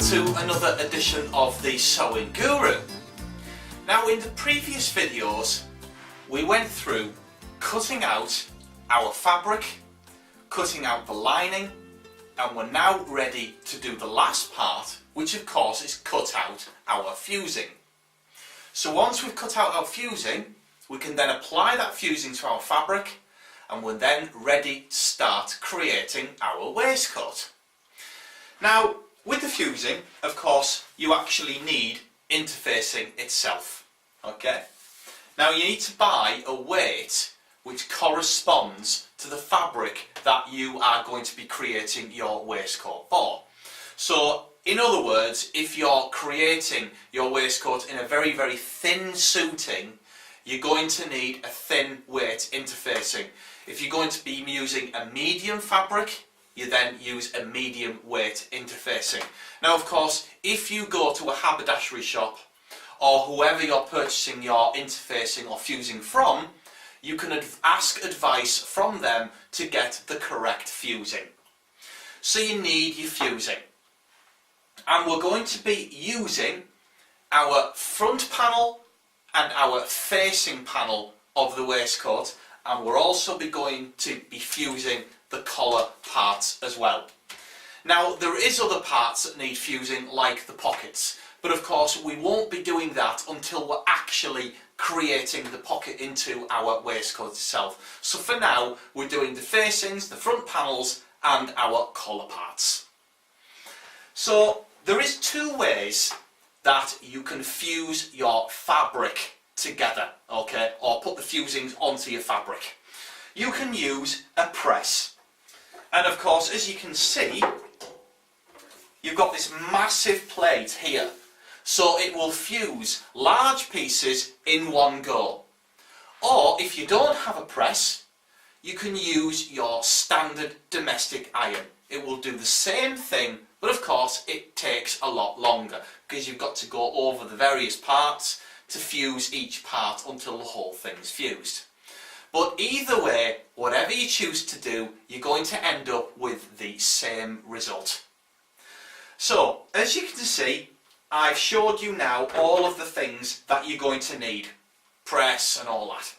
to another edition of the Sewing Guru. Now, in the previous videos we went through cutting out our fabric, cutting out the lining, and we're now ready to do the last part, which of course is cut out our fusing. So once we've cut out our fusing, we can then apply that fusing to our fabric, and we're then ready to start creating our waistcoat. Now, with the fusing, of course, you actually need interfacing itself. Okay? Now, you need to buy a weight which corresponds to the fabric that you are going to be creating your waistcoat for. So, in other words, if you're creating your waistcoat in a very, very thin suiting, you're going to need a thin weight interfacing. If you're going to be using a medium fabric, you then use a medium weight interfacing. Now, of course, if you go to a haberdashery shop or whoever you're purchasing your interfacing or fusing from, you can ask advice from them to get the correct fusing. So you need your fusing. And we're going to be using our front panel and our facing panel of the waistcoat, and we're also going to be fusing the collar parts as well. Now, there is other parts that need fusing, like the pockets, but of course we won't be doing that until we're actually creating the pocket into our waistcoat itself. So for now, we're doing the facings, the front panels, and our collar parts. So there is two ways that you can fuse your fabric together, okay, or put the fusings onto your fabric. You can use a press. And of course, as you can see, you've got this massive plate here. So it will fuse large pieces in one go. Or if you don't have a press, you can use your standard domestic iron. It will do the same thing, but of course it takes a lot longer because you've got to go over the various parts to fuse each part until the whole thing's fused. But either way, whatever you choose to do, you're going to end up with the same result. So, as you can see, I've showed you now all of the things that you're going to need. Press and all that.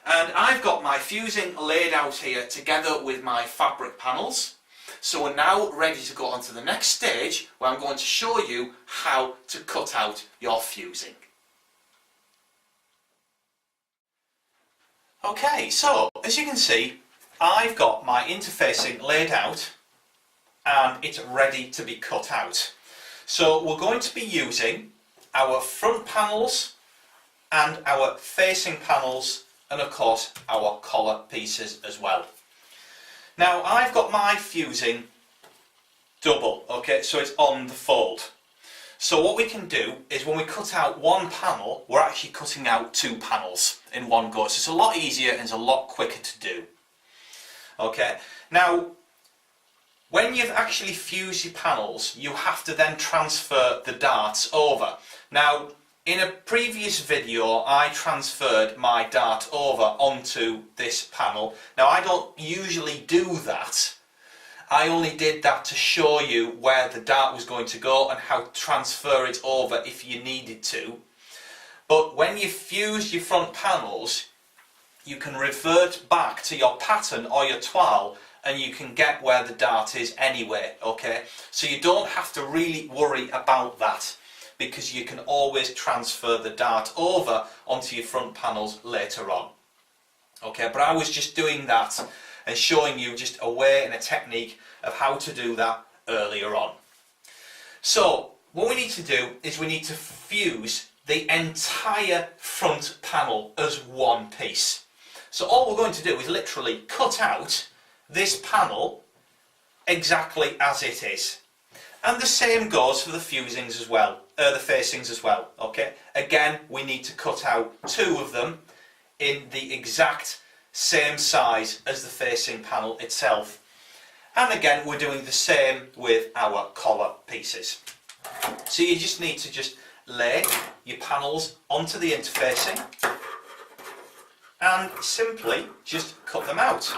And I've got my fusing laid out here together with my fabric panels. So we're now ready to go on to the next stage, where I'm going to show you how to cut out your fusing. Okay, so as you can see, I've got my interfacing laid out and it's ready to be cut out. So we're going to be using our front panels and our facing panels, and of course our collar pieces as well. Now, I've got my fusing double, okay, so it's on the fold. So what we can do is when we cut out one panel, we're actually cutting out two panels in one go. So it's a lot easier and it's a lot quicker to do. Okay, now when you've actually fused your panels, you have to then transfer the darts over. Now, in a previous video, I transferred my dart over onto this panel. Now, I don't usually do that. I only did that to show you where the dart was going to go and how to transfer it over if you needed to. But when you fuse your front panels, you can revert back to your pattern or your toile and you can get where the dart is anyway, okay? So you don't have to really worry about that, because you can always transfer the dart over onto your front panels later on. Okay, but I was just doing that and showing you just a way and a technique of how to do that earlier on. So what we need to do is we need to fuse the entire front panel as one piece. So all we're going to do is literally cut out this panel exactly as it is. And the same goes for the fusings as well, the facings as well, okay? Again, we need to cut out two of them in the exact same size as the facing panel itself. And again, we're doing the same with our collar pieces. So you just need to just lay your panels onto the interfacing and simply just cut them out.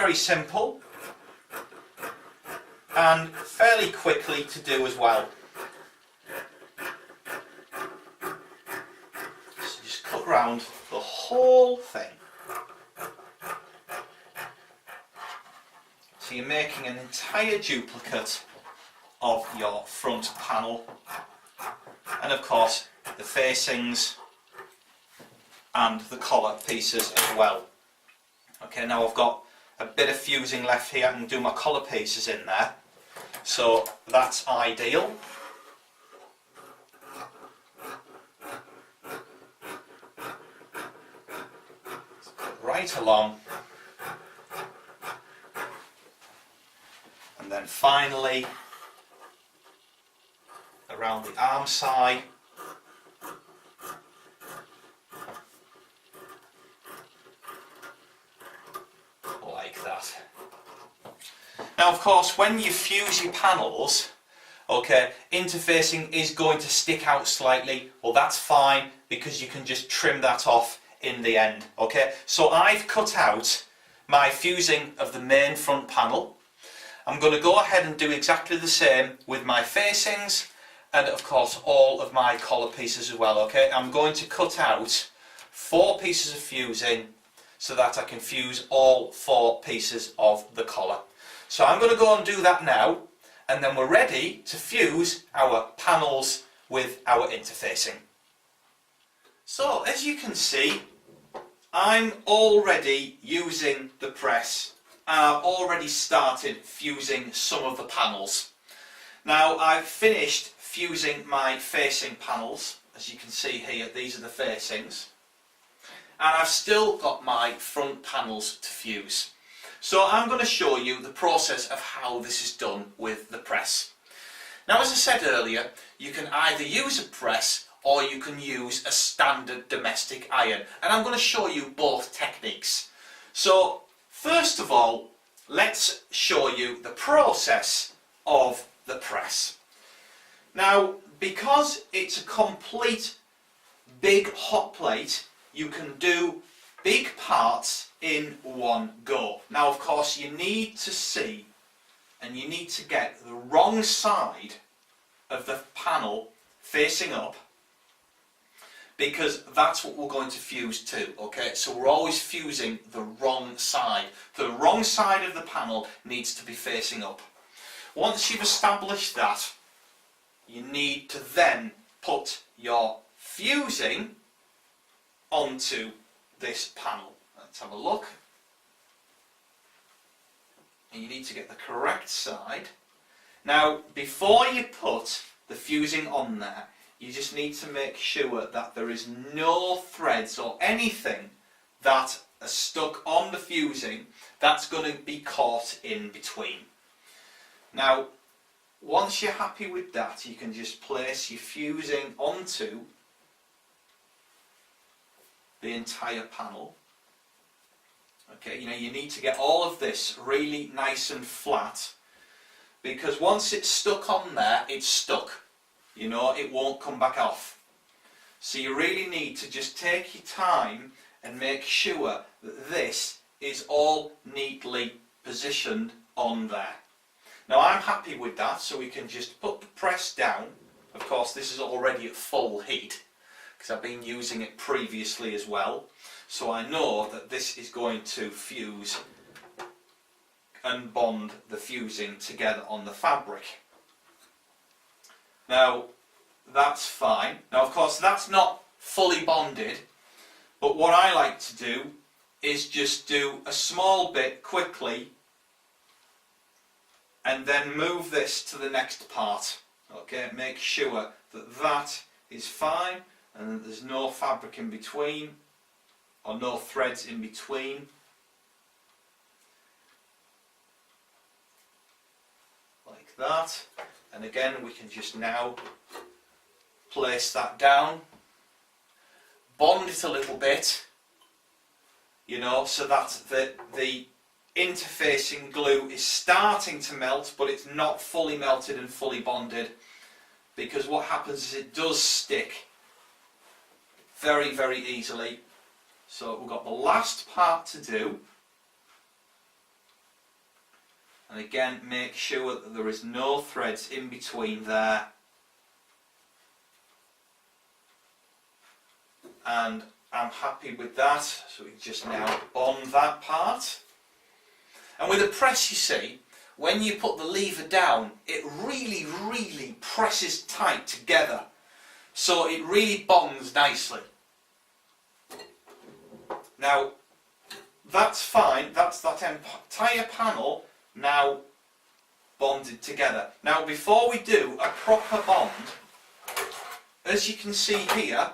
very simple and fairly quickly to do as well. So just cut round the whole thing. So you're making an entire duplicate of your front panel, and of course the facings and the collar pieces as well. Okay, now I've got a bit of fusing left here. I can do my collar pieces in there, so that's ideal. Right along, and then finally around the arm side. Like that. Now of course when you fuse your panels, okay, interfacing is going to stick out slightly. Well, that's fine because you can just trim that off in the end. Okay, so I've cut out my fusing of the main front panel. I'm going to go ahead and do exactly the same with my facings and of course all of my collar pieces as well. Okay, I'm going to cut out 4 pieces of fusing so that I can fuse all 4 pieces of the collar. So I'm going to go and do that now, and then we're ready to fuse our panels with our interfacing. So as you can see, I'm already using the press and I've already started fusing some of the panels. Now I've finished fusing my facing panels. As you can see here, these are the facings. And I've still got my front panels to fuse. So I'm going to show you the process of how this is done with the press. Now, as I said earlier, you can either use a press or you can use a standard domestic iron, and I'm going to show you both techniques. So first of all, let's show you the process of the press. Now, because it's a complete big hot plate, you can do big parts in one go. Now of course you need to see and you need to get the wrong side of the panel facing up, because that's what we're going to fuse to. Okay, so we're always fusing the wrong side. The wrong side of the panel needs to be facing up. Once you've established that, you need to then put your fusing onto this panel. Let's have a look. And you need to get the correct side. Now, before you put the fusing on there, you just need to make sure that there is no threads or anything that are stuck on the fusing that's going to be caught in between. Now, once you're happy with that, you can just place your fusing onto the entire panel. Okay, you need to get all of this really nice and flat, because once it's stuck on there, it's stuck. It won't come back off. So you really need to just take your time and make sure that this is all neatly positioned on there. Now I'm happy with that, so we can just put the press down. Of course, this is already at full heat because I've been using it previously as well, so I know that this is going to fuse and bond the fusing together on the fabric. Now that's fine. Now of course that's not fully bonded, but what I like to do is just do a small bit quickly and then move this to the next part. Okay, make sure that that is fine and that there's no fabric in between or no threads in between. Like that. And again, we can just now place that down, bond it a little bit, so that the interfacing glue is starting to melt, but it's not fully melted and fully bonded, because what happens is it does stick very, very easily. So we've got the last part to do, And again, make sure that there is no threads in between there. And I'm happy with that, so we can just now bond that part. And with a press, you see, when you put the lever down, it really presses tight together. So it really bonds nicely. Now, that's fine, that's that entire panel now bonded together. Now, before we do a proper bond, as you can see here,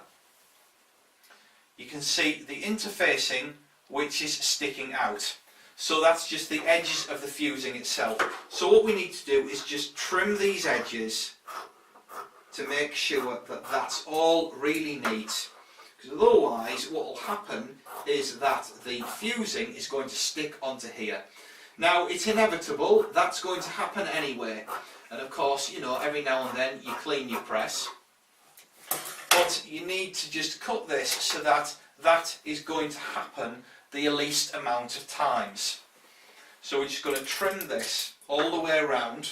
you can see the interfacing which is sticking out. So that's just the edges of the fusing itself. So what we need to do is just trim these edges to make sure that that's all really neat. Because otherwise what will happen is that the fusing is going to stick onto here. Now it's inevitable, that's going to happen anyway. And of course, you know, every now and then you clean your press. But you need to just cut this so that that is going to happen the least amount of times. So we're just going to trim this all the way around.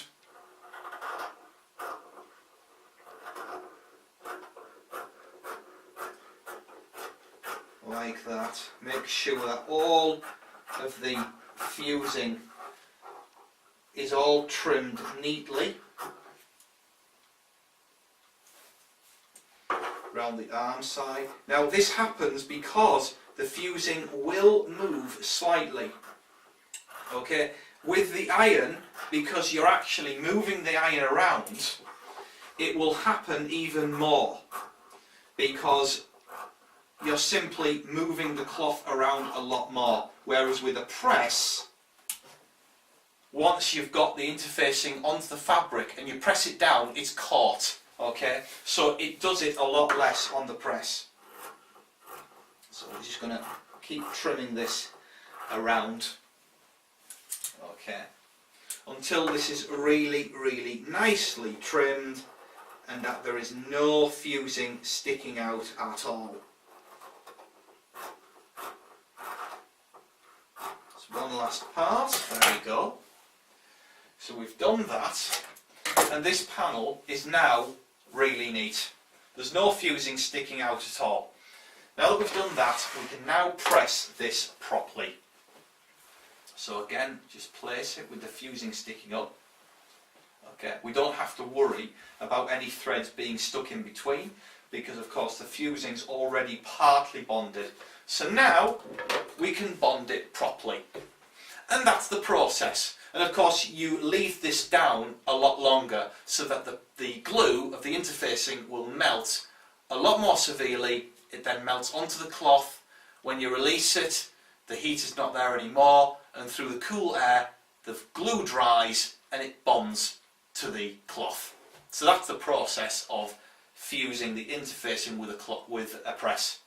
Like that. Make sure that all of the fusing is all trimmed neatly around the arm side. Now this happens because the fusing will move slightly. Okay, with the iron, because you're actually moving the iron around, it will happen even more because you're simply moving the cloth around a lot more. Whereas with a press, once you've got the interfacing onto the fabric and you press it down, it's caught. Okay, so it does it a lot less on the press. So we're just going to keep trimming this around, okay, until this is really nicely trimmed and that there is no fusing sticking out at all. So one last part, there we go. So we've done that, and this panel is now really neat. There's no fusing sticking out at all. Now that we've done that, we can now press this properly. So again, just place it with the fusing sticking up. Okay, we don't have to worry about any threads being stuck in between because of course the fusing's already partly bonded. So now we can bond it properly. And that's the process. And of course you leave this down a lot longer so that the glue of the interfacing will melt a lot more severely. It then melts onto the cloth. When you release it, the heat is not there anymore, and through the cool air the glue dries and it bonds to the cloth. So that's the process of fusing the interfacing with a press.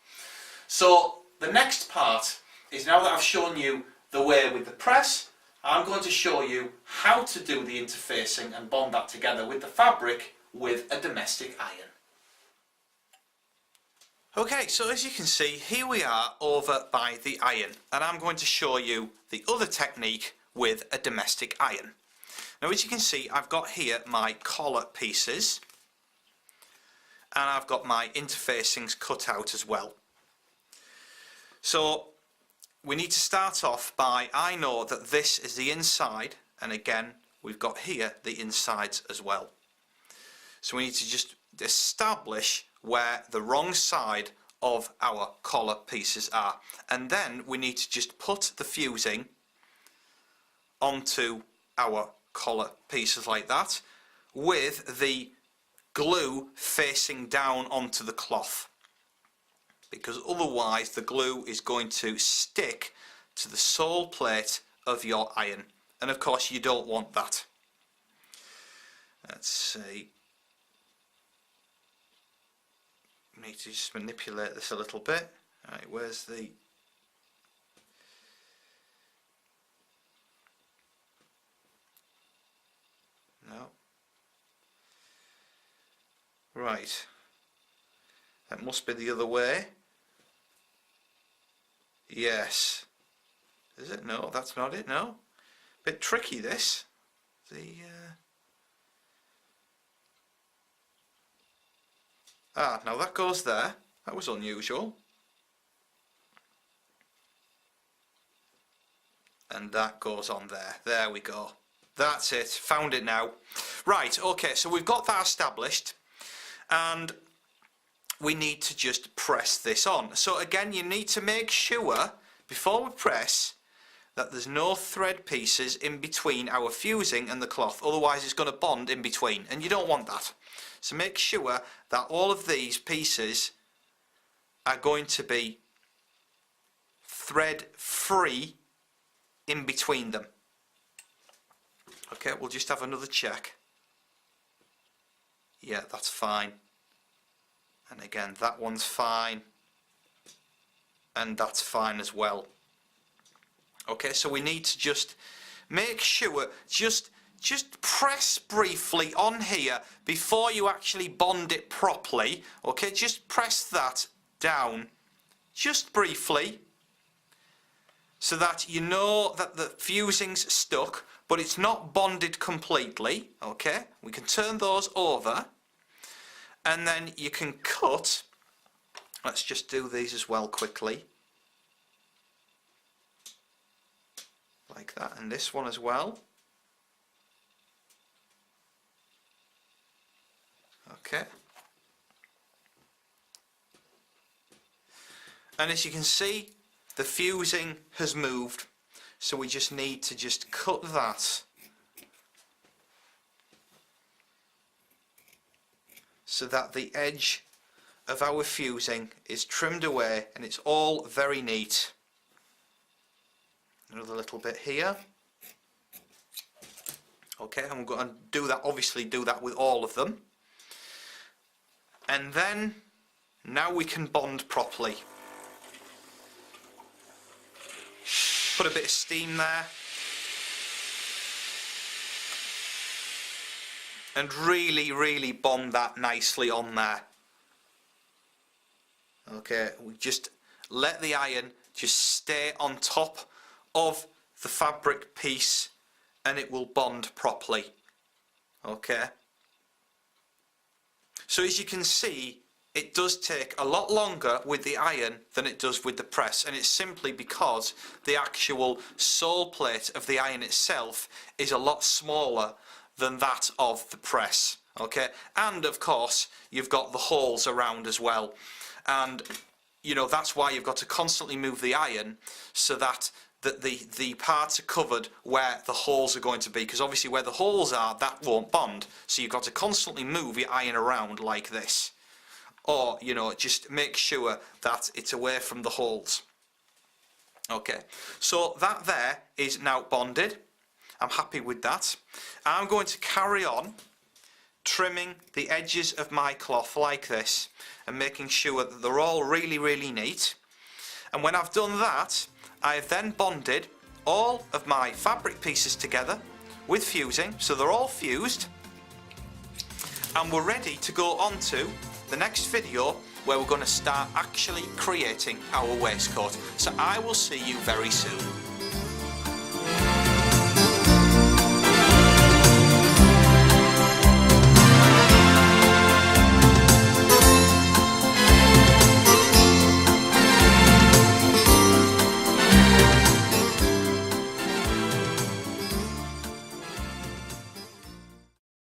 So the next part is, now that I've shown you the way with the press, I'm going to show you how to do the interfacing and bond that together with the fabric with a domestic iron. Okay, so as you can see, here we are over by the iron, and I'm going to show you the other technique with a domestic iron. Now as you can see, I've got here my collar pieces and I've got my interfacings cut out as well. So we need to start off by, I know that this is the inside, and again we've got here the insides as well. So we need to just establish where the wrong side of our collar pieces are, and then we need to just put the fusing onto our collar pieces like that, with the glue facing down onto the cloth, because otherwise the glue is going to stick to the sole plate of your iron, and of course you don't want that. Let's see, need to just manipulate this a little bit. Right, where's the... No. Right. That must be the other way. Yes. Is it? No, that's not it, no. Bit tricky this. the... now that goes there. That was unusual. And that goes on there. There we go. That's it. Found it now. Right, okay, so we've got that established. And we need to just press this on. So again, you need to make sure, before we press, that there's no thread pieces in between our fusing and the cloth. Otherwise it's going to bond in between. And you don't want that. So make sure that all of these pieces are going to be thread free in between them. Okay, we'll just have another check. Yeah, that's fine. And again, that one's fine. And that's fine as well. Okay, so we need to just make sure, just press briefly on here before you actually bond it properly. Okay, just press that down just briefly, so that you know that the fusing's stuck, but it's not bonded completely. Okay, we can turn those over, and then you can cut. Let's just do these as well quickly, like that, and this one as well. Okay, and as you can see, the fusing has moved, so we just need to just cut that so that the edge of our fusing is trimmed away and it's all very neat. Another little bit here. Okay, and we're going to do that, obviously do that with all of them. And then, now we can bond properly. Put a bit of steam there. And really bond that nicely on there. Okay, we just let the iron just stay on top of the fabric piece and it will bond properly. Okay. So as you can see, it does take a lot longer with the iron than it does with the press, and it's simply because the actual sole plate of the iron itself is a lot smaller than that of the press. Okay, and of course you've got the holes around as well, and you know that's why you've got to constantly move the iron so that the parts are covered where the holes are going to be, because obviously where the holes are, that won't bond, so you've got to constantly move your iron around like this, or you know, just make sure that it's away from the holes. Okay, so that there is now bonded. I'm happy with that. I'm going to carry on trimming the edges of my cloth like this and making sure that they're all really neat. And when I've done that, I have then bonded all of my fabric pieces together with fusing, so they're all fused, and we're ready to go on to the next video where we're going to start actually creating our waistcoat. So I will see you very soon.